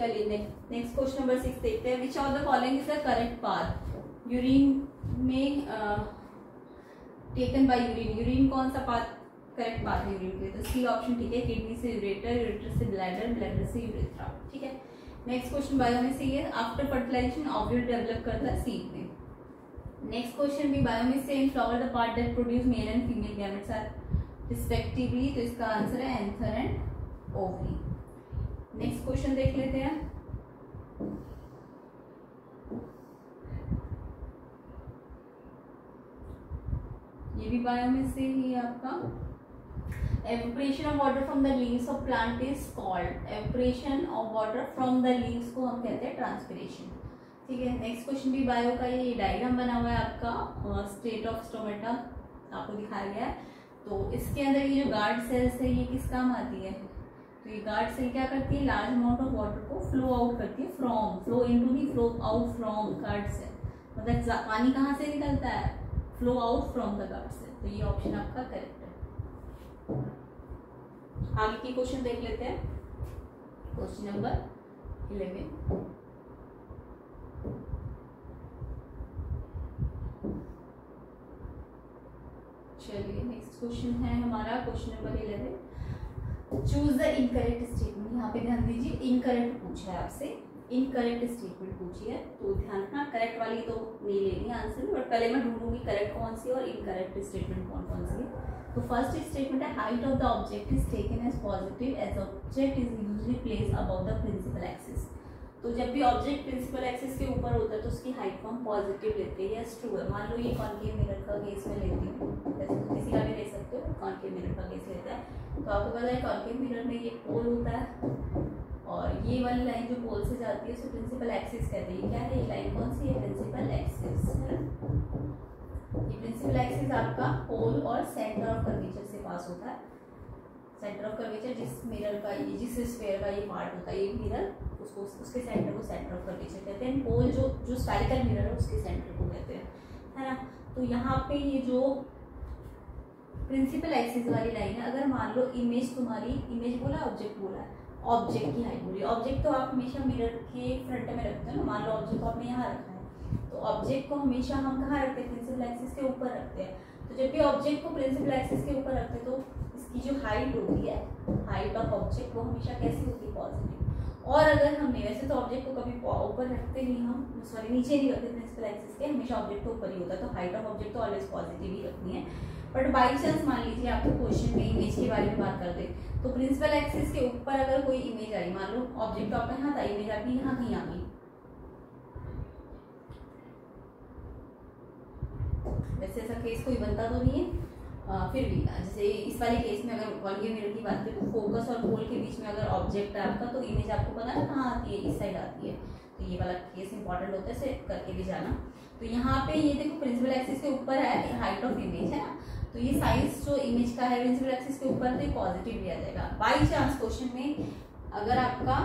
चलिए next question number 6 देखते हैं। Which of the following is the correct path urine में टेकन बाय यूरिन। यूरिन कौन सा पाथ करेक्ट पाथ है यूरिन के लिए? तो सी ऑप्शन ठीक है, किडनी से यूरेटर, यूरेटर से ब्लैडर, ब्लैडर से यूरेथ्रा। ठीक है। नेक्स्ट क्वेश्चन बायो में से ये आफ्टर फर्टिलाइजेशन ओव्यूल डेवलप करता है सीड में। नेक्स्ट क्वेश्चन भी बायो में same flower the part that produce male and female gametes are respectively. तो इसका आंसर है anther and ovary. Next question देख लेते हैं। ये भी बायो में से ही आपका evaporation of water from the leaves of plant is called evaporation of water from the leaves को हम कहते हैं ट्रांसपिरेशन। ठीक है। नेक्स्ट क्वेश्चन भी बायो का, ये डायग्राम बना हुआ है आपका स्टेट ऑफ स्टोमेटा आपको दिखाया गया है। तो इसके अंदर ये जो गार्ड सेल्स है ये किस काम आती है? तो ये गार्ड सेल क्या करती है? लार्ज अमाउंट ऑफ वाटर को फ्लो आउट करती है from, flow into the flow out from guard cell. मतलब पानी कहाँ से निकलता है? Flow out from the guard cell. तो ये ऑप्शन आपका करेक्ट है। आगे की क्वेश्चन देख लेते हैं। Question number 11। चलिए नेक्स्ट क्वेश्चन है हमारा question number 11। Choose the incorrect statement. यहाँ पे ध्यान दीजिए, इनकरेक्ट पूछा है आपसे, इनकरेक्ट स्टेटमेंट पूछी है। तो ध्यान रखना, करेक्ट वाली तो नहीं लेनी आंसर में, बट पहले मैं ढूंढूंगी करेक्ट कौन सी और इनकरेक्ट स्टेटमेंट कौन कौन सी है। तो फर्स्ट स्टेटमेंट है height of the object is taken as positive as object is usually placed above the principal axis. तो जब भी ऑब्जेक्ट प्रिंसिपल एक्सिस के ऊपर होता है तो उसकी हाइट को हम पॉजिटिव लेते हैं। यस ट्रू है। मान लो ये कॉनकेव मिरर का केस में लेती हूँ, वैसे तो किसी का भी ले सकते हो, कॉनकेव मिरर का केस लेता है। तो आपको पता है कॉनकेव मिरर में ये पोल होता है और ये वाली लाइन जो पोल से जाती है उसे प्रिंसिपल एक्सिस कहते हैं। क्या है ये लाइन? कौन सी है? प्रिंसिपल एक्सिस है। ये प्रिंसिपल एक्सिस आपका पोल और सेंटर ऑफ कर्वेचर से पास होता है। सेंटर ऑफ कर्वेचर जिस मिरर का, ये जिस स्फीयर का ये पार्ट होता है, ये मिरर उसको, उसके सेंटर को सेंटर ऑफ कर्वेचर कहते हैं। पोल जो स्फेरिकल मिरर है उसके सेंटर को कहते हैं, है ना। तो यहाँ पे ये जो प्रिंसिपल एक्सिस वाली लाइन है, अगर मान लो इमेज तुम्हारी, इमेज बोला ऑब्जेक्ट बोला है, ऑब्जेक्ट की हाइट बोली। ऑब्जेक्ट तो आप हमेशा मिरर के फ्रंट में रखते हैं ना। मान लो ऑब्जेक्ट को आपने यहाँ रखा है, तो ऑब्जेक्ट को हमेशा हम कहाँ रखते हैं? प्रिंसिपल एक्सिस के ऊपर रखते हैं। तो जब भी ऑब्जेक्ट को प्रिंसिपल एक्सिस के ऊपर रखते हैं तो इसकी जो हाइट होती है, हाइट ऑफ ऑब्जेक्ट, वो हमेशा कैसी होती है? पॉजिटिव। और अगर हमने, वैसे तो ऑब्जेक्ट को कभी ऊपर रखते नहीं हम, सॉरी नीचे नहीं रखते प्रिंसिपल एक्सिस के, हमेशा ऑब्जेक्ट को ऊपर ही होता है। तो हाइट ऑफ ऑब्जेक्ट तो ऑलवेज पॉजिटिव ही रखनी है। बट बाई चांस मान लीजिए आपको क्वेश्चन में इमेज के बारे में बात कर दे, तो प्रिंसिपल एक्सिस के ऊपर अगर कोई इमेज आई, मान लो ऑब्जेक्ट आपका यहाँ था, इमेज आपकी यहाँ कहीं आ गई, वैसे ऐसा केस कोई बनता तो नहीं है, फिर भी जैसे इस वाले केस में अगर कॉनकेव मिरर की बात करें तो फोकस और पोल के बीच में अगर ऑब्जेक्ट है आपका, तो इमेज आपको पता है कहाँ आती है? इस साइड आती है। तो ये वाला केस इंपॉर्टेंट होता है, इसे करके भी जाना। तो यहाँ पे ये देखो प्रिंसिपल एक्सिस के ऊपर है, हाइट ऑफ इमेज है ना, तो ये साइज जो इमेज का है प्रिंसिपल एक्सिस के ऊपर, तो पॉजिटिव भी आ जाएगा। बाई चांस क्वेश्चन में अगर आपका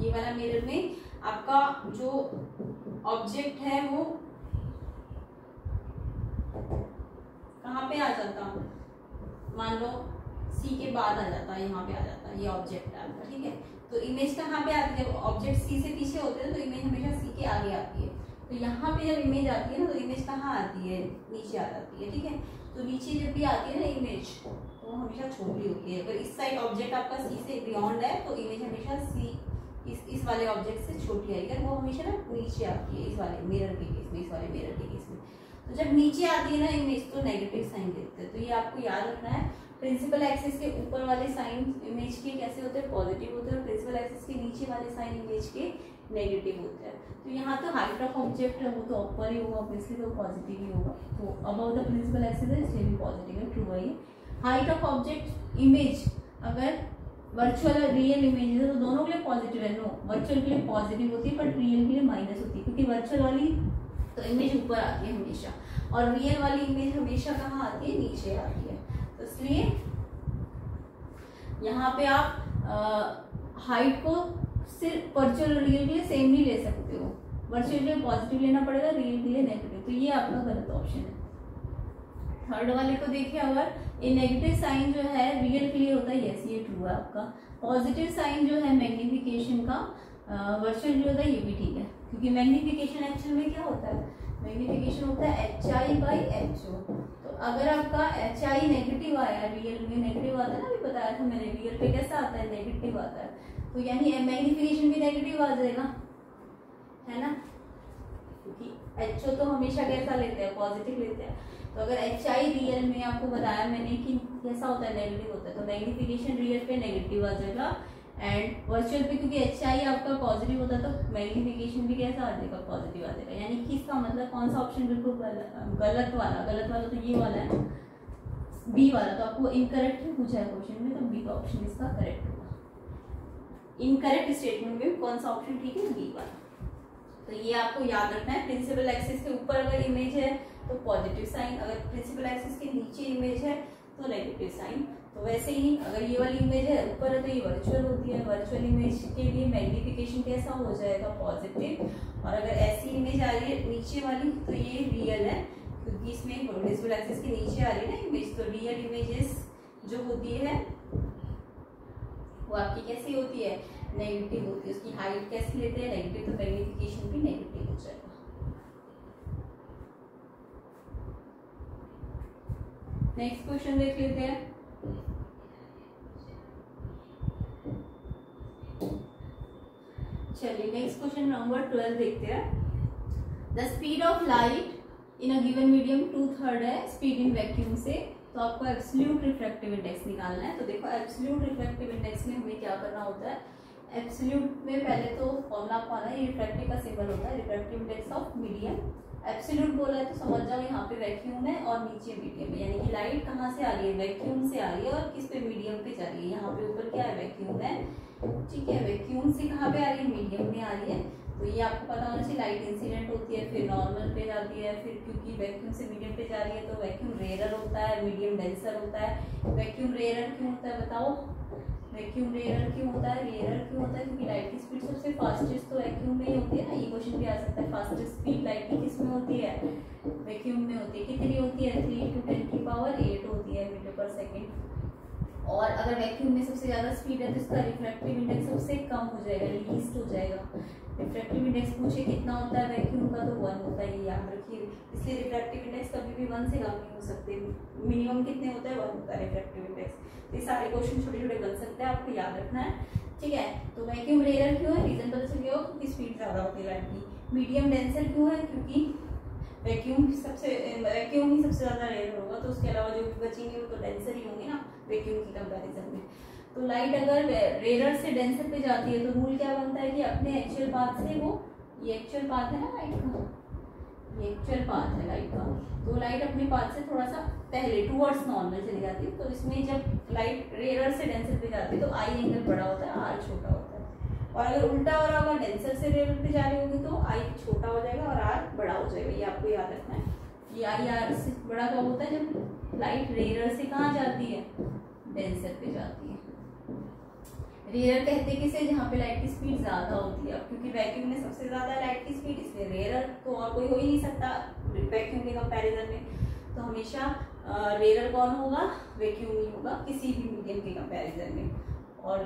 ये वाला मिरर में आपका जो ऑब्जेक्ट है वो कहाँ पे आ जाता, मान लो सी के बाद आ जाता है, यहाँ पे आ जाता है, ये ऑब्जेक्ट है आपका। ठीक है। तो इमेज कहाँ पे आती है? ऑब्जेक्ट सी से पीछे होते हैं तो इमेज हमेशा सी के आगे आती है। तो यहाँ पे जब इमेज आती है ना, तो इमेज कहाँ आती है? नीचे आ जाती है। ठीक है। तो नीचे जब भी आती है ना इमेज, तो हमेशा छोटी होती है। अगर इस साइड ऑब्जेक्ट आपका सी से बियॉन्ड है तो इमेज हमेशा सी इस वाले ऑब्जेक्ट से छोटी आएगी, वो हमेशा ना नीचे आती है। इस वाले मिरर के केस में, इस वाले मिरर के केस में तो जब नीचे आती है ना इमेज तो नेगेटिव साइन देते हैं। तो ये आपको याद रखना है। प्रिंसिपल एक्सिस के ऊपर वाले साइन इमेज के कैसे होते हैं? पॉजिटिव होते हैं। प्रिंसिपल एक्सिस के नीचे वाले साइन इमेज के नेगेटिव होते हैं। तो यहाँ तो हाइट ऑफ ऑब्जेक्ट है वो तो ऊपर ही होगा, इसलिए तो पॉजिटिव ही होगा। तो अबव द प्रिंसिपल एक्सिस है इसलिए भी पॉजिटिव है, ट्रू है ये। हाइट ऑफ ऑब्जेक्ट इमेज अगर वर्चुअल और रियल इमेज है तो दोनों के लिए पॉजिटिव है। नो, वर्चुअल के लिए पॉजिटिव होती है बट रियल के लिए माइनस होती है, क्योंकि वर्चुअल वाली तो इमेज ऊपर आती है हमेशा और रियल वाली इमेज हमेशा कहाँ आती है? नीचे आती है। तो इसलिए यहाँ पे आप हाइट को सिर्फ वर्चुअल और रियल के लिए सेम नहीं ले सकते हो। वर्चुअल के लिए पॉजिटिव लेना पड़ेगा, रियल के लिए नेगेटिव। तो ये आपका गलत ऑप्शन है। थर्ड वाले को देखिए, अगर ये नेगेटिव साइन जो है रियल के लिए होता है, यस ये ट्रू है आपका। पॉजिटिव साइन जो है मैग्निफिकेशन का वर्चुअल जो होता है ये भी ठीक है, क्योंकि मैग्निफिकेशन एक्चुअल में क्या होता है, मैग्निफिकेशन होता है HI/HO। तो अगर आपका HI नेगेटिव आया, रियल में नेगेटिव आता है ना, अभी बताया था मैंने, रियल पे कैसा आता है, नेगेटिव आता है, तो यानी मैग्निफिकेशन भी नेगेटिव आ जाएगा, है ना, क्योंकि HO तो हमेशा कैसा लेते हैं, पॉजिटिव लेते हैं। तो अगर HI रियल में आपको बताया मैंने कि कैसा होता है, नेगेटिव होता है, तो मैग्निफिकेशन रियल पे नेगेटिव आ जाएगा, एंड वर्चुअल पे क्योंकि HI आपका पॉजिटिव होता है तो मैग्निफिकेशन भी कैसा आ जाएगा, पॉजिटिव आ जाएगा। यानी कि इसका मतलब कौन सा ऑप्शन बिल्कुल गलत वाला तो ये वाला है, बी वाला। तो आपको इनकरेक्ट ही पूछा है क्वेश्चन में, तो बी का ऑप्शन इसका करेक्ट होगा। इनकरेक्ट स्टेटमेंट में कौन सा ऑप्शन ठीक है, बी वाला। तो ये आपको याद रखना है। प्रिंसिपल एक्सिस के ऊपर अगर इमेज है तो पॉजिटिव साइन, अगर प्रिंसिपल एक्सिस के नीचे इमेज है तो नेगेटिव साइन। तो वैसे ही अगर ये वाली इमेज है ऊपर है तो ये वर्चुअल होती है, वर्चुअल इमेज के लिए मैग्निफिकेशन कैसा हो जाएगा, पॉजिटिव। और अगर ऐसी इमेज आ रही है नीचे वाली तो ये रियल है, क्योंकि इसमें प्रिंसिपल एक्सिस के नीचे आ रही है ना इमेज, तो रियल इमेजेस जो होती है वो आपकी कैसी होती है, नेगेटिव होती है। उसकी हाइट कैसी लेते हैं, नेगेटिव, तो मैग्निफिकेशन भी नेगेटिव हो जाएगा। नेक्स्ट क्वेश्चन देख लेते हैं। चलिए नेक्स्ट क्वेश्चन नंबर 12 देखते हैं। The speed of light in a given medium 2/3 है स्पीड इन वैक्यूम से, तो आपको एब्सोल्यूट रिफ्रैक्टिव इंडेक्स निकालना है। तो देखो एब्सोल्यूट रिफ्रैक्टिव इंडेक्स में हमें क्या करना होता है, एब्सोल्यूट में पहले तो फॉर्मूला आपको आना है, रिफ्रैक्टिव का सिंबल होता है refractive index of medium. Absolute बोला है तो समझ जाओ यहाँ पे वैक्यूम है और नीचे मीडियम है, यानी कि लाइट कहाँ से आ रही है, वैक्यूम से आ रही है, और किस पे, मीडियम पे जा रही है। यहाँ पे ऊपर क्या है, वैक्यूम है, ठीक है, वैक्यूम से कहाँ पे आ रही है, मीडियम में आ रही है। तो ये आपको पता होना चाहिए, लाइट इंसिडेंट होती है, फिर नॉर्मल पे जाती है, फिर क्योंकि वैक्यूम से मीडियम पे जा रही है तो वैक्यूम रेयरर होता है, मीडियम डेंसर होता है। वैक्यूम रेयरर क्यों होता है बताओ, वैक्यूम रेयरर क्यों होता है, रेयरर क्यों होता है, क्योंकि लाइट की स्पीड सबसे फास्टेस्ट तो वैक्यूम में ही होती है ना। ये क्वेश्चन भी आ सकता है, फास्टेस्ट स्पीड लाइट की किस में होती है, वैक्यूम में होती है। कितनी होती है, 3 × 10⁸ होती है मीटर पर सेकेंड। और अगर वैक्यूम में सबसे ज्यादा स्पीड है तो इसका रिफ्रैक्टिव इंडेक्स सबसे कम हो जाएगा, लीस्ट हो जाएगा। रिफ्रैक्टिव इंडेक्स पूछे कितना होता है वैक्यूम का, तो 1 होता है, ये याद रखिए। इसलिए रिफ्रैक्टिव इंडेक्स कभी भी 1 से कम नहीं हो सकते, मिनिमम कितने होता है, 1 होता है रिफ्रैक्टिव इंडेक्स। ये सारे क्वेश्चन छोटे छोटे बन सकते हैं, आपको याद रखना है, ठीक है। तो वैक्यूम रेयर क्यों है, रीजन पता चल गया हो, क्योंकि स्पीड ज्यादा होती है लाइट की। मीडियम डेंसर क्यों है, क्योंकि वैक्यूम ही सबसे ज्यादा रेयर होगा, तो उसके अलावा जो भी बचेंगे वो तो डेंसर ही होंगे ना वैक्यूम की कंपैरिजन में। तो लाइट अगर रेयर से डेंसर पे जाती है तो रूल क्या बनता है कि अपने एक्चुअल पाथ से वो, ये एक्चुअल पाथ है ना लाइट का, ये एक्चुअल पाथ है लाइट का, तो लाइट अपने पाथ से थोड़ा सा पहले टूवर्ड्स नॉर्मल चली जाती है। तो इसमें जब लाइट रेयर से डेंसर पे जाती है तो आई एंगल बड़ा होता है, आर छोटा होता है। और अगर उल्टा हो रहा होगा, डेंसर से रेयर पे जा रही होगी तो आई छोटा हो जाएगा और आर बड़ा हो जाएगा, ये आपको याद रखना है। ये आई आर से बड़ा कब होता है, जब लाइट रेयर से कहाँ जाती है, डेंसर पे जाती है। रेयर कहते किसे, जहाँ पे लाइट की स्पीड ज्यादा होती है। अब क्योंकि वैक्यूम में सबसे ज्यादा लाइट की स्पीड, इसलिए रेयर तो और कोई हो ही नहीं सकता वैक्यूम के कंपैरिजन में। तो हमेशा रेयर कौन होगा, वैक्यूम ही होगा किसी भी मीडियम के कंपैरिजन में। और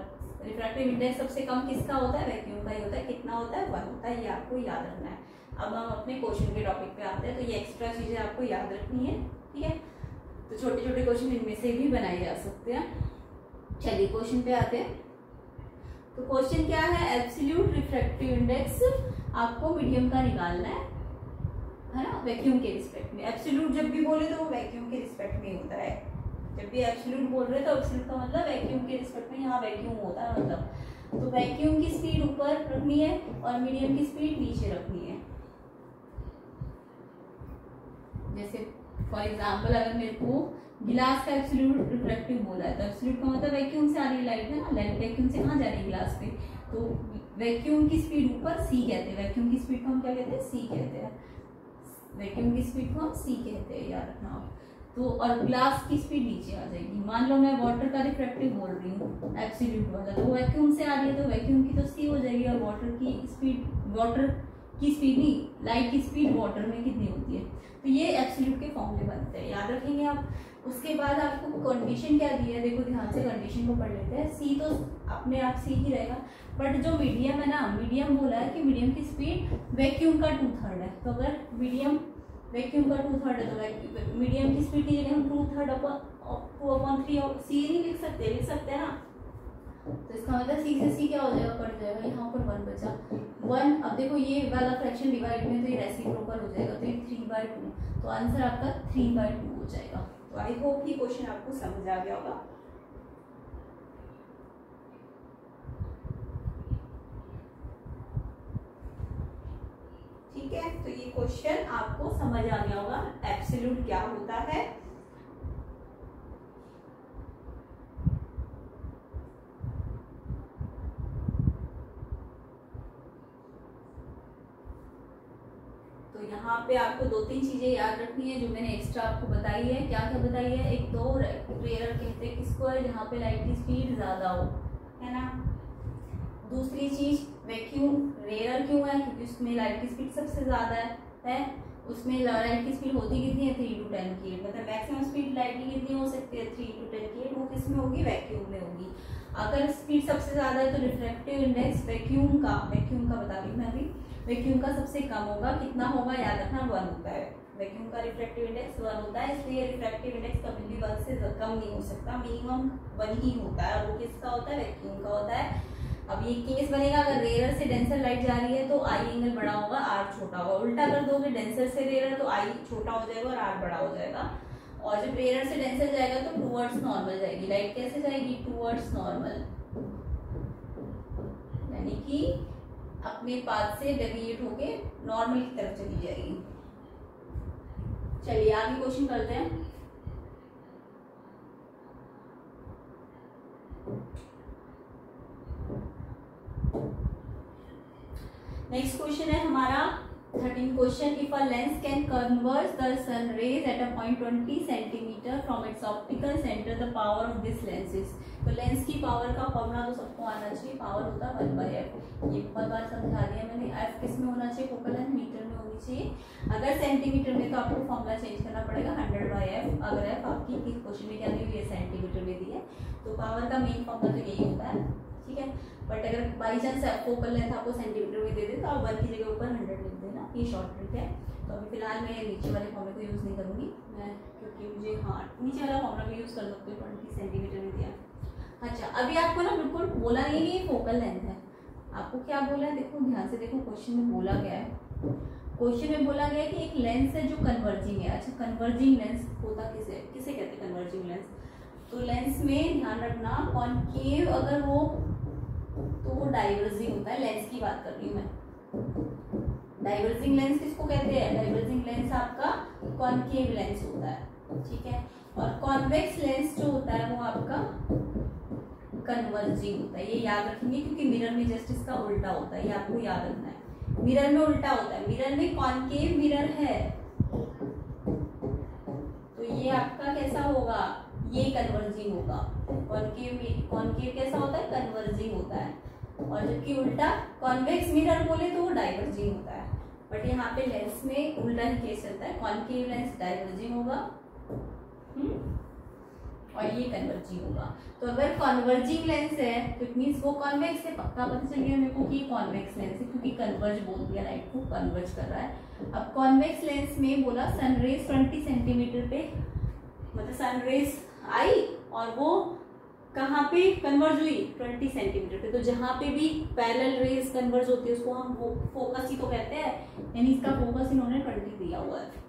रिफ्रैक्टिव इंडेक्स सबसे कम किसका होता है, वैक्यूम का ही होता है। कितना होता है, 1 होता है, ये आपको याद रखना है। अब हम अपने क्वेश्चन के टॉपिक पे आते हैं, तो ये एक्स्ट्रा चीजें आपको याद रखनी है, ठीक है। तो छोटे छोटे क्वेश्चन इनमें से भी बनाए जा सकते हैं। चलिए क्वेश्चन पे आते हैं। तो क्वेश्चन क्या है, एब्सोल्यूट रिफ्रैक्टिव इंडेक्स आपको मीडियम का निकालना है ना, वैक्यूम के रिस्पेक्ट में। एब्सोल्यूट जब भी बोले तो वो वैक्यूम के रिस्पेक्ट में होता है। जब भी एब्सोल्यूट बोल रहे हैं तो एब्सोल्यूट का मतलब वैक्यूम के रिस्पेक्ट में, यहाँ वैक्यूम होता है मतलब। तो वैक्यूम की स्पीड ऊपर रखनी है और मीडियम की स्पीड नीचे रखनी है। जैसे फॉर एग्जाम्पल अगर मेरे को गिलास का एब्सोल्यूट रिफ्रैक्टिव बोला है तो एब्सोल्यूट का मतलब वैक्यूम से आ रही है लाइट, है ना, लाइट वैक्यूम से कहाँ जा रही है, गिलास पे। तो वैक्यूम की स्पीड ऊपर सी कहते हैं, वैक्यूम की स्पीड को हम क्या कहते हैं, सी कहते हैं। वैक्यूम की स्पीड को हम सी कहते हैं, याद रखना आप। तो और ग्लास की स्पीड नीचे आ जाएगी। मान लो मैं वाटर का रिफ्रैक्टिव बोल रही हूँ एब्सोल्यूट वाला, तो वैक्यूम से आ रही है तो वैक्यूम की तो सी हो जाएगी, और वाटर की स्पीड, वाटर की स्पीड नहीं, लाइट की स्पीड वाटर में कितनी होती है। तो ये एब्सोल्यूट के फॉर्मूले बनते हैं, याद रखेंगे आप। उसके बाद आपको कंडीशन क्या दी है, देखो ध्यान से कंडीशन को पढ़ लेते हैं। सी तो अपने आप सी ही रहेगा, बट जो मीडियम है ना, मीडियम बोला है कि मीडियम की स्पीड वैक्यूम का 2/3 है। तो अगर मीडियम वैक्यूम का 2/3 है तो मीडियम की स्पीड की जगह हम 2/3 और सी नहीं लिख सकते हैं ना। तो इसका मतलब सी से सी क्या हो जाएगा, कट जाएगा, यहाँ पर 1 बचा 1। अब देखो ये वाला फ्रैक्शन डिवाइड में तो ये रेसिप्रोकल हो जाएगा, तो ये 3/2, तो आंसर आपका 3/2 हो जाएगा। तो आई होप ये क्वेश्चन आपको समझ आ गया होगा। ठीक है, तो ये क्वेश्चन आपको समझ आ गया होगा एब्सोल्यूट क्या होता है। यहाँ पे आपको 2-3 चीजें याद रखनी है जो मैंने एक्स्ट्रा आपको बताई है। क्या क्या बताई है, एक तो रेयर कहते हैं किसको है, जहाँ पे लाइट की स्पीड ज्यादा हो, है ना। दूसरी चीज वैक्यूम रेयर क्यों है, क्योंकि उसमें लाइट की स्पीड सबसे ज्यादा है। उसमें लाइट की स्पीड होती कितनी है, 3 to 10 की, मतलब मैक्सिमम स्पीड लाइट की कितनी हो सकती है, 3 to 10 की। वो किसमें होगी, वैक्यूम में होगी। अगर स्पीड सबसे ज्यादा है तो रिफ्रैक्टिव इंडेक्स वैक्यूम का बता रही हूँ मैं अभी, वैक्यूम का सबसे कम होगा। कितना होगा, याद रखना 1 होता है। वैक्यूम का रिफ्रैक्टिव इंडेक्स 1 होता है, इसलिए रिफ्रैक्टिव इंडेक्स कभी भी 1 से कम नहीं हो सकता, मिनिमम 1 ही होता है। वो किसका होता है, वैक्यूम का होता है। अब ये केस बनेगा, अगर रेयर से डेंसर लाइट जा रही है तो आई एंगल बड़ा होगा, आर छोटा होगा। उल्टा कर दोगे, डेंसर से रेयर तो आई छोटा हो जाएगा और आर बड़ा हो जाएगा। और जब रेयर से डेंसर जाएगा तो टूवर्ड्स नॉर्मल जाएगी लाइट। कैसे जाएगी, टूवर्ड्स नॉर्मल, यानी कि अपने पाथ से डेविएट होके नॉर्मल की तरफ चली जाएगी। चलिए आगे क्वेश्चन करते हैं। नेक्स्ट क्वेश्चन है हमारा 13 question. If a lens can converge the sun rays at a point 20 centimetre from its optical centre, the power of this lens is. तो लेंस की पावर का फॉर्मूला तो सबको आना चाहिए, पावर होता है 1/f। ये बहुत बार समझा दिया मैंने। f किस में होना चाहिए, फोकल लेंथ मीटर में होनी चाहिए। अगर सेंटीमीटर में तो आपको फॉर्मूला चेंज करना पड़ेगा 100/f। अगर f आपकी क्वेश्चन में क्या दी हुई है, सेंटीमीटर में दी है, तो पावर का मेन फॉर्मूला तो यही होता है। ठीक है, बट अगर बाई चांस फोकल लेंथ आपको सेंटीमीटर में दे दे तो आप 1 की जगह ऊपर 100 लिख देना, ये शॉर्ट ट्रिक है। तो अभी फिलहाल मैं नीचे वाले फॉर्मूले को यूज़ नहीं करूँगी मैं, क्योंकि मुझे नीचे वाला फॉर्मूला भी यूज़ कर सकते हो, 20 सेंटीमीटर में दिया। अच्छा, अभी आपको ना बिल्कुल बोला नहीं कि ये फोकल लेंथ है, आपको क्या बोला है, देखो ध्यान से देखो, क्वेश्चन में बोला गया है, क्वेश्चन में बोला गया है कि एक लेंस है जो कन्वर्जिंग है। अच्छा, कन्वर्जिंग लेंस होता किसे कहते हैं कन्वर्जिंग लेंस। तो लेंस में ध्यान रखना, कॉनकेव अगर हो तो वो डाइवर्जिंग होता है। लेंस की बात कर रही हूँ मैं। डाइवर्जिंग लेंस किसको कहते हैं, डाइवर्जिंग लेंस आपका कॉनकेव लेंस होता है। ठीक है, और कॉन्वेक्स लेंस जो होता है वो आपका कन्वर्जिंग होता है। ये याद रखेंगे क्योंकि मिरर में जस्ट इसका उल्टा होता है, ये आपको याद रखना है। मिरर में उल्टा होता है, मिरर में कॉनकेव मिरर है तो ये आपका कैसा होगा, ये कन्वर्जिंग होगा। कॉनकेव कैसा होता है, कन्वर्जिंग होता है। और जबकि उल्टा कॉन्वेक्स मिरर बोले तो वो डाइवर्जिंग होता है। बट यहाँ पे लेंस में उल्टा ही केस चलता है, कॉनकेव लेंस डाइवर्जिंग होगा और ये कन्वर्जिंग होगा। तो अगर कन्वर्जिंग लेंस है तो इट मींस वो कॉन्वेक्स है, पक्का पता चल गया मेरे को कि कॉन्वेक्स लेंस है, क्योंकि कन्वर्ज बोल दिया, लाइट को कन्वर्ज कर रहा है। अब कॉन्वेक्स लेंस में बोला सनरेज 20 सेंटीमीटर पे, मतलब सनरेज आई और वो कहाँ पे कन्वर्ज हुई, 20 सेंटीमीटर पे। तो जहाँ पे भी पैरेलल रेज कन्वर्ज होती है उसको हम वो फोकस ही तो कहते हैं, यानी इसका फोकस इन्होंने 20 दिया हुआ है।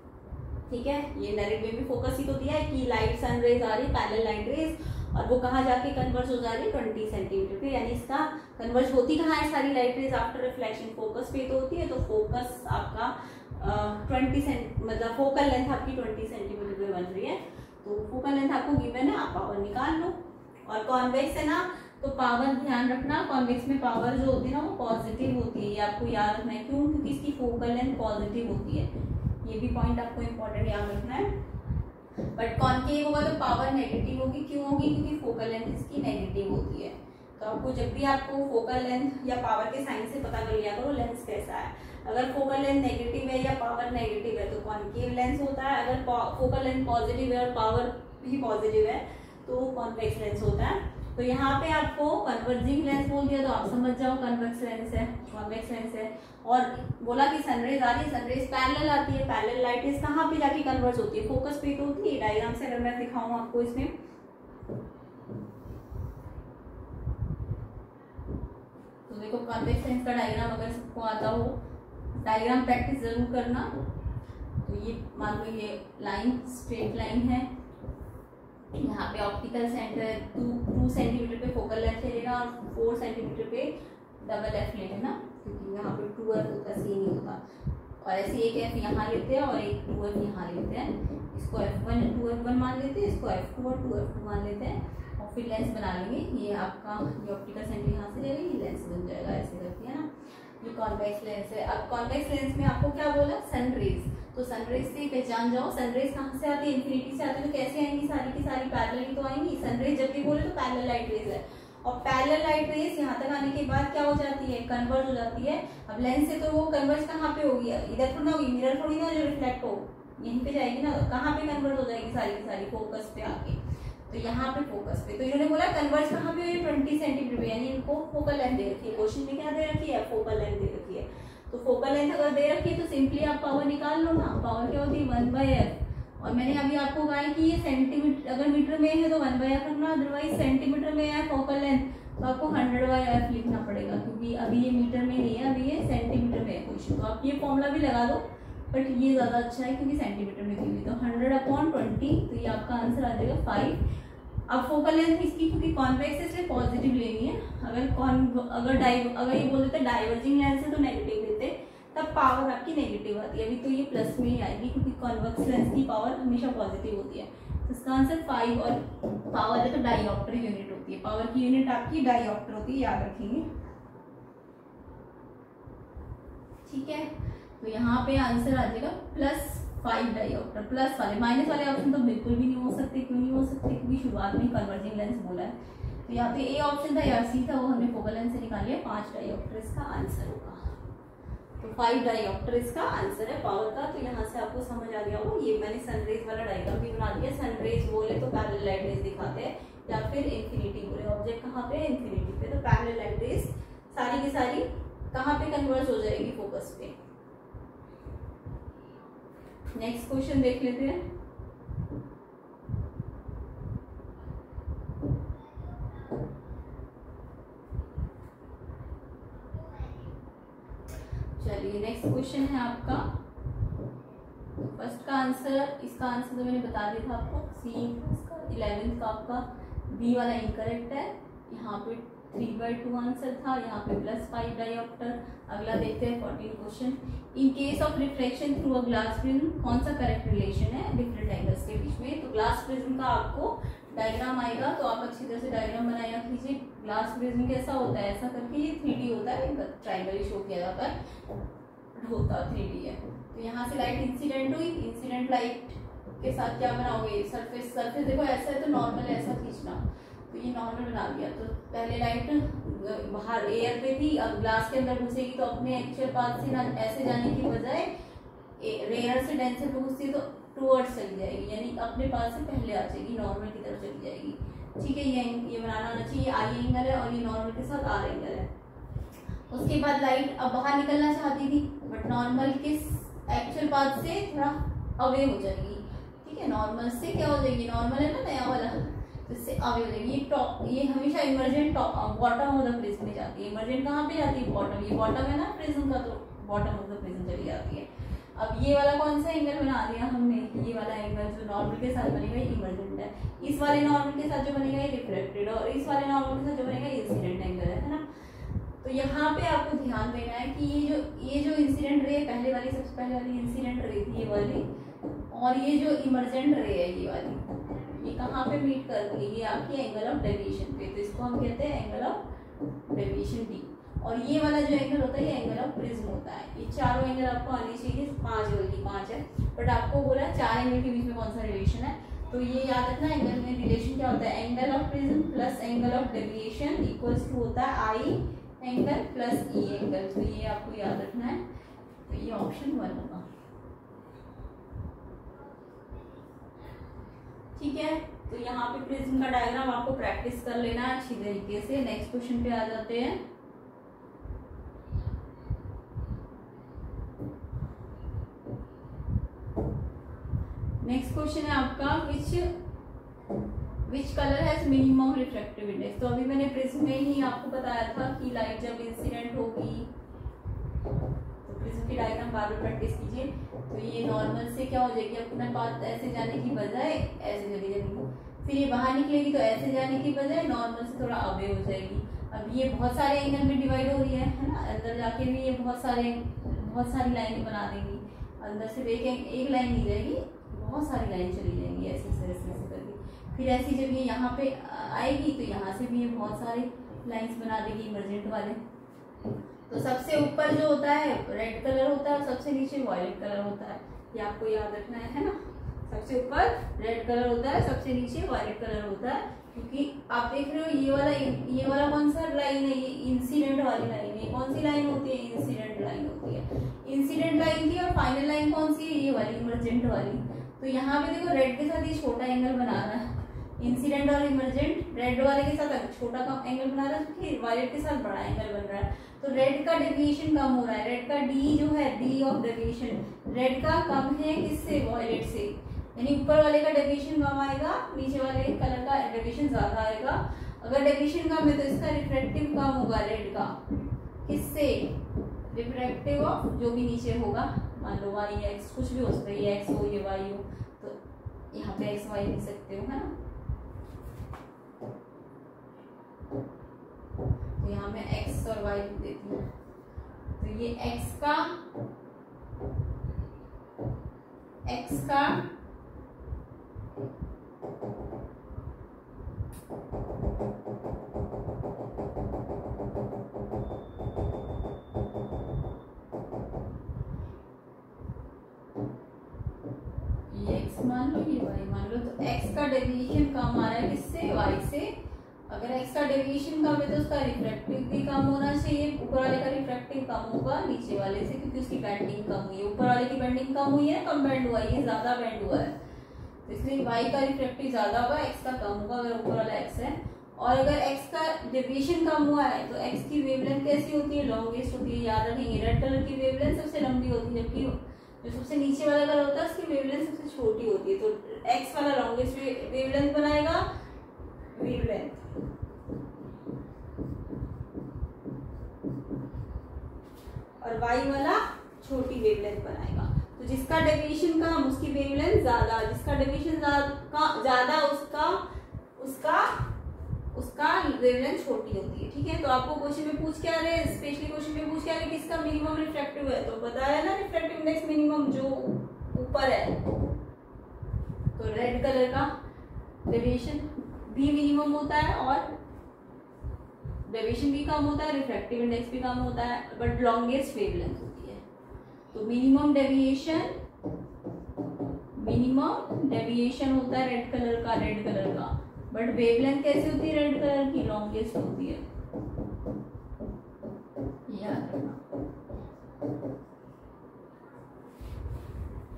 ठीक है, ये डायरेक्ट वे में फोकस ही तो दिया है कि लाइट सन रेज आ रही पैरेलल लाइट रेज, और वो कहाँ जाके कन्वर्ज हो जा रही है 20 सेंटीमीटर पे। यानी इसका कन्वर्ज होती कहाँ है सारी light rays, after reflection focus पे तो होती है। तो फोकस आपका 20 मतलब फोकल लेंथ आपकी 20 सेंटीमीटर पे बन रही है। तो फोकल लेंथ आपको गिवन है, आप पावर निकाल लो। और कॉन्वेक्स है ना, तो पावर ध्यान रखना, कॉन्वेक्स में पावर जो होती है ना वो पॉजिटिव होती है, ये आपको याद रखना है। क्यों, क्योंकि इसकी फोकल लेंथ पॉजिटिव होती है, ये भी पॉइंट आपको इंपॉर्टेंट याद रखना है। बट कॉनकेव होगा तो पावर नेगेटिव होगी, क्यों होगी, क्योंकि फोकल लेंथ इसकी नेगेटिव होती है। तो आपको जब भी आपको फोकल लेंथ या पावर के साइन से पता कर लिया करो लेंस कैसा है। अगर फोकल लेंथ नेगेटिव है या पावर नेगेटिव है तो कॉन्केव लेंस होता है, अगर फोकल लेंथ पॉजिटिव है और पावर भी पॉजिटिव है तो कॉन्वेक्स लेंस होता है। तो यहाँ पे आपको कन्वर्जिंग लेंस बोल दिया तो आप समझ जाओ कन्वेक्स लेंस है, कॉन्वेक्स लेंस है। और बोला कि सनरेज आ रही है, सनरेज पैरेलल आती है, पैरेलल लाइट रेज कहाँ पे जाके कन्वर्ज होती है, फोकस पे तो होती है। डायग्राम से अगर मैं दिखाऊं आपको इसमें, तो देखो कॉन्वेक्स लेंस का डायग्राम अगर सबको आता हो, डायग्राम प्रैक्टिस जरूर करना। तो ये मान लो ये लाइन स्ट्रेट लाइन है, यहाँ पे ऑप्टिकल सेंटर 2 सेंटीमीटर पे फोकल लेंथ लेगा और 4 सेंटीमीटर पे डबल एफ ले लेना, क्योंकि यहाँ पे 2f होता सी नहीं होता। और ऐसे एक एफ यहाँ लेते हैं और एक 2f यहाँ लेते हैं, इसको f1 2f1 मान लेते हैं, इसको f2 और 2f2 मान लेते हैं और फिर लेंस बना लेंगे। ये आपका ये ऑप्टिकल सेंटर यहाँ से ले लेंगे, लेंस बन जाएगा ऐसे करके, है ना। ये कॉन्वेक्स लेंस है। अब कॉन्वेक्स लेंस में आपको क्या बोला, सनरेज, तो सनरेज से पहचान जाओ सनरेज कहाँ से आती है, इन्फिनिटी से आती है। तो कैसे आएंगी, सारी की सारी पैरेलल ही तो आएंगी। सनरेज जब भी बोले तो पैरेलल लाइट रेज है, और पैरेलल लाइट रेज यहाँ तक आने के बाद क्या हो जाती है, कन्वर्ज हो जाती है। अब लेंस से तो वो कन्वर्ज कहाँ पे होगी, इधर थोड़ी ना होगी, मिरर थोड़ी ना जो रिफ्लेक्ट हो, यहीं पे जाएगी ना, कहाँ पे कन्वर्ज हो जाएगी, सारी की सारी फोकस पे आके। तो यहाँ पे फोकस पे, तो इन्होंने बोला कन्वर्ज कहाँ पे हुई, 20 सेंटीमीटर पे, यानी इनको फोकल लेंथ दे रखी है। क्वेश्चन में क्या दे रखी है, फोकल लेंथ दे रखी है। तो फोकल लेंथ अगर दे रखी है तो सिंपली आप पावर निकाल लो ना। पावर क्या होती है, 1/f। और मैंने अभी आपको कहा है कि ये सेंटीमीटर, अगर मीटर में है तो 1/f रखना, अदरवाइज सेंटीमीटर में है फोकल लेंथ तो आपको 100/f लिखना पड़ेगा, क्योंकि अभी ये मीटर में नहीं है, अभी ये सेंटीमीटर में है क्वेश्चन। तो आप ये फॉर्मूला भी लगा दो, बट ये ज्यादा अच्छा है क्योंकि सेंटीमीटर में क्योंकि। तो 100/20, तो ये आपका आंसर आ जाएगा 5। अब फोकल लेंथ इसकी क्योंकि कॉन्वेक्स है इसलिए पॉजिटिव लेनी है। अगर ये बोल देते डाइवर्जिंग लेंस है तो नेगेटिव लेते, तब पावर आपकी नेगेटिव आती है। अभी तो ये प्लस में ही आएगी क्योंकि कॉन्वेक्स लेंस की पावर हमेशा पॉजिटिव होती है। तो इसका आंसर 5। और पावर है तो डाइऑप्टर यूनिट होती है, पावर की यूनिट आपकी डाइऑप्टर होती है, याद रखेंगे, ठीक है। तो यहाँ पे आंसर आ जाएगा +5 डाइऑप्टर। प्लस वाले, माइनस वाले ऑप्शन तो बिल्कुल भी नहीं हो सकते। क्यों नहीं हो सकते, क्योंकि शुरुआत में कन्वर्जिंग लेंस बोला है। तो यहाँ पे ए ऑप्शन था या सी था, वो हमने फोकल लेंथ से निकाल लिया। 5 डाइऑप्टर इसका आंसर होगा। तो 5 डाइऑप्टर इसका आंसर है पावर का। तो यहाँ से आपको समझ आ गया होगा। ये मैंने सनरेज वाला डायग्राम भी बना दिया। सनरेज बोले तो पैरेलल लाइट रेज दिखाते हैं, या फिर इन्फिनिटी बोले ऑब्जेक्ट कहाँ पे, इन्फिनिटी पे। तो पैरेलल लाइट रेज सारी की सारी कहाँ पे कन्वर्ज हो जाएगी, फोकस पे। नेक्स्ट क्वेश्चन देख लेते हैं। चलिए नेक्स्ट क्वेश्चन है आपका फर्स्ट का आंसर। इसका आंसर तो मैंने बता दिया था आपको, सी। इसका 11th का आपका बी वाला इनकरेक्ट है। यहाँ पे 3/2 आंसर था, यहाँ पे +5 डाइऑप्टर। अगला देखते हैं 14 question. In case of reflection through a glass prism, कौन सा करेक्ट रिलेशन है डिफरेंट एंगल्स के बीच में। तो ग्लास प्रिज्म का आपको डायग्राम आएगा, तो आप अच्छी तरह से डायग्राम बनाया कीजिए। ग्लास प्रिज्म कैसा होता है, ऐसा करके ये 3D होता है, ट्रायंगल शो किया जाता है, होता 3D है। तो यहाँ से लाइट इंसिडेंट हुई, इंसिडेंट लाइट के साथ क्या बनाओगे, सरफेस। सरफेस देखो ऐसा है तो नॉर्मल ऐसा खींचना, तो ये नॉर्मल बना दिया। तो पहले लाइट बाहर एयर पे थी, अब ग्लास के अंदर घुसेगी तो अपने एक्चुअल पाथ से ना ऐसे जाने की बजाय रेयर से डेंसर पे घुसती तो टूवर्ड्स चली जाएगी, यानी अपने पास से पहले आ जाएगी, नॉर्मल की तरफ चली जाएगी, ठीक है। ये बनाना आना चाहिए। आई एंगल है और ये नॉर्मल के साथ आर एंगल है। उसके बाद लाइट अब बाहर निकलना चाहती थी, बट नॉर्मल के एक्चुअल पाथ से थोड़ा अवे हो जाएगी, ठीक है। नॉर्मल से क्या हो जाएगी, नॉर्मल है ना नया वाला, इससे अवे हो जाएगी। ये टॉप, ये हमेशा emergent bottom of the prism में जाती है। इमर्जेंट कहाँ पे जाती है, बॉटम। ये बॉटम है ना प्रिज्म का, तो बॉटम ऑफ द प्रिज्म चली जाती है। अब ये वाला कौन सा एंगल बना दिया हमने, ये वाला एंगल जो नॉर्मल के साथ बनेगा ये इमर्जेंट है। इस वाले नॉर्मल के साथ जो बनेगा ये रिफ्लेक्टेड, और इस वाले नॉर्मल के साथ जो बनेगा ये इंसिडेंट एंगल है ना। तो यहाँ पे आपको ध्यान देना है कि ये जो इंसिडेंट रे, पहले वाली सबसे पहले वाली इंसिडेंट रे थी ये वाली, और ये जो इमर्जेंट रे है ये वाली, ये कहाँ पे मीट करती है, ये आपकी एंगल ऑफ डेविएशन पे। तो इसको हम कहते हैं एंगल ऑफ डेविएशन डी। और ये वाला जो एंगल होता है ये एंगल ऑफ प्रिज्म होता है। ये चारों एंगल आपको आनी चाहिए, 5 बल्कि 5 है, बट आपको बोला 4 एंगल के बीच में कौन सा रिलेशन है। तो ये याद रखना, एंगल में रिलेशन क्या होता है, angle of prism plus angle of deviation equals to होता है I angle plus E angle. तो ये आपको याद रखना है। तो ये ऑप्शन 1 होगा। ठीक है, तो यहाँ पे प्रिज्म का डायग्राम आपको प्रैक्टिस कर लेना है अच्छी तरीके से। नेक्स्ट क्वेश्चन पे आ जाते हैं। नेक्स्ट क्वेश्चन है आपका which colour has minimum refractive index. तो अभी मैंने प्रिज्म में ही आपको बताया था कि लाइट जब इंसिडेंट होगी, तो प्रिज्म की डायग्राम बार बार प्रैक्टिस कीजिए। तो ये नॉर्मल से क्या हो जाएगी, अपना पाथ ऐसे जाने की बजाय ऐसे चली जाएगी, फिर ये बाहर निकलेगी तो ऐसे जाने की बजाय नॉर्मल से थोड़ा अवे हो जाएगी। अब ये बहुत सारे एंगल में डिवाइड हो रही है ना, अंदर जाके भी ये बहुत सारी लाइन बना देंगी। अंदर से एक लाइन नहीं जाएगी, बहुत सारी लाइन चली जाएंगी ऐसे करके। फिर ऐसी जब ये यहाँ पे आएगी तो यहाँ से भी ये बहुत सारे लाइंस बना देगी इमर्जेंट वाले। तो सबसे ऊपर जो होता है रेड कलर होता है और सबसे नीचे वायलेट कलर होता है, ये आपको याद रखना है ना। सबसे ऊपर रेड कलर होता है, सबसे नीचे वायलेट कलर होता है। क्योंकि आप देख रहे हो ये वाला कौन सा लाइन है, ये इंसिडेंट वाली लाइन है। कौन सी लाइन होती है, इंसिडेंट लाइन होती है। इंसिडेंट लाइन थी और फाइनल लाइन कौन सी है, ये वाली इमर्जेंट वाली। तो यहाँ पे देखो रेड के साथ ये छोटा एंगल बना रहा है, इंसिडेंट और इमर्जेंट रेड वाले के साथ छोटा कम एंगल बना रहा है, फिर वायलेट के साथ बड़ा एंगल बन रहा है। तो रेड का डेविएशन कम हो रहा है, रेड का डी जो है, डी ऑफ डेविएशन रेड का कम है किससे, वायलेट से। यानी ऊपर वाले का डेविएशन कम आएगा, नीचे वाले कलर का डेविएशन ज्यादा आएगा। अगर डेविएशन कम है तो इसका रिफ्रैक्टिव कम होगा रेड का, किससे, रिफ्रैक्टिव ऑफ जो भी नीचे होगा, मान लो वाई एक्स कुछ भी हो सकता है, ये एक्स हो ये वाई हो, तो यहाँ पे एक्स वाई लिख सकते हो, है ना। तो यहाँ मैं x और y लिख देती हूँ। तो ये x का ये x मान लो, ये y मान लो। तो x का डेविएशन कम आ रहा है किससे, y से। अगर x का डेविएशन कम है तो उसका रिफ्रैक्टिव भी कम होना चाहिए। ऊपर वाले का रिफ्रैक्टिव कम होगा नीचे वाले से, क्योंकि उसकी बेंडिंग कम हुई है। ऊपर वाले की बेंडिंग कम हुई है, कम बेंड हुआ है, ये ज्यादा बेंड हुआ है, तो इसलिए y का रिफ्रैक्टिव ज्यादा होगा, x का कम होगा अगर ऊपर वाला x है। और अगर x का डेविएशन कम हुआ है तो x की वेवलेंथ कैसी होती है, लॉन्गेस्ट होती है। याद रखेंगे रेड कलर की वेवलेंथ सबसे लंबी होती है, जबकि जो सबसे नीचे वाला कलर होता है उसकी वेवलेंथ सबसे छोटी होती है। तो x वाला लॉन्गेस्ट वेवलेंथ बनाएगा, वेवलेंथ, और y वाला छोटी वेवलेंथ बनाएगा। तो जिसका डेविएशन कम उसकी वेवलेंथ ज्यादा, जिसका डेविएशन ज्यादा उसका वेवलेंथ छोटी होती है। ठीक है, तो आपको क्वेश्चन में पूछ क्या रहे, स्पेशली क्वेश्चन में पूछ क्या रहे, किसका मिनिमम रिफ्रैक्टिव है। तो बताया ना, रिफ्रैक्टिव इंडेक्स मिनिमम जो ऊपर है, तो रेड कलर का डेविएशन भी मिनिमम होता है और डेविएशन भी कम होता है, रिफ्रैक्टिव इंडेक्स भी कम होता है, बट लॉन्गेस्ट वेवलेंथ होती है। तो मिनिमम डेविएशन होता है रेड कलर का, बट वेवलेंथ कैसी होती है रेड कलर की, लॉन्गेस्ट होती है, याद रखना।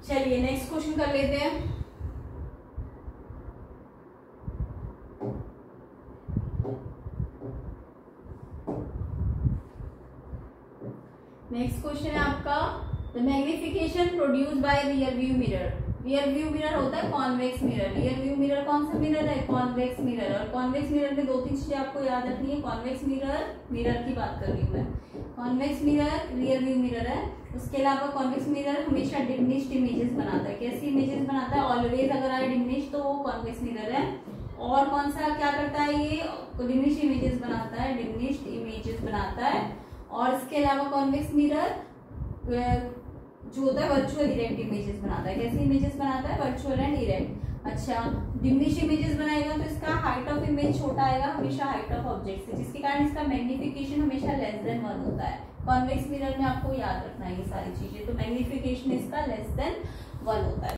चलिए नेक्स्ट क्वेश्चन कर लेते हैं। नेक्स्ट क्वेश्चन है आपका the magnification produced by rear view mirror. Rear view mirror होता है convex mirror. Rear view mirror कौन सा मिरर है, कॉन्वेक्स मिरर। और कॉन्वेक्स मिरर में दो तीन चीजें आपको याद रखनी है। कॉन्वेक्स मिरर की बात कर रही हूँ मैं। Convex mirror rear view mirror है। उसके अलावा कॉन्वेक्स मिरर हमेशा डिमिनिश्ड इमेजेस बनाता है। कैसी इमेजेस बनाता है, ऑलवेज अगर आए डिमिनिश्ड तो वो कॉन्वेक्स मिरर है। और कौन सा क्या करता है, ये डिमिनिश्ड इमेजेस बनाता है। और इसके अलावा कॉन्वेक्स मिरर जो होता है वर्चुअल इरेक्ट इमेजेस बनाता है। कैसी इमेजेस बनाता है, वर्चुअल एंड इरेक्ट। अच्छा, डिमिनिश्ड इमेजेस बनाएगा तो इसका हाइट ऑफ इमेज छोटा आएगा हमेशा हाइट ऑफ ऑब्जेक्ट से, जिसके कारण इसका मैग्निफिकेशन हमेशा लेस देन 1 होता है। कॉन्वेक्स मिरर में आपको याद रखना है ये सारी चीजें। तो मैग्निफिकेशन इसका लेस देन 1 होता है।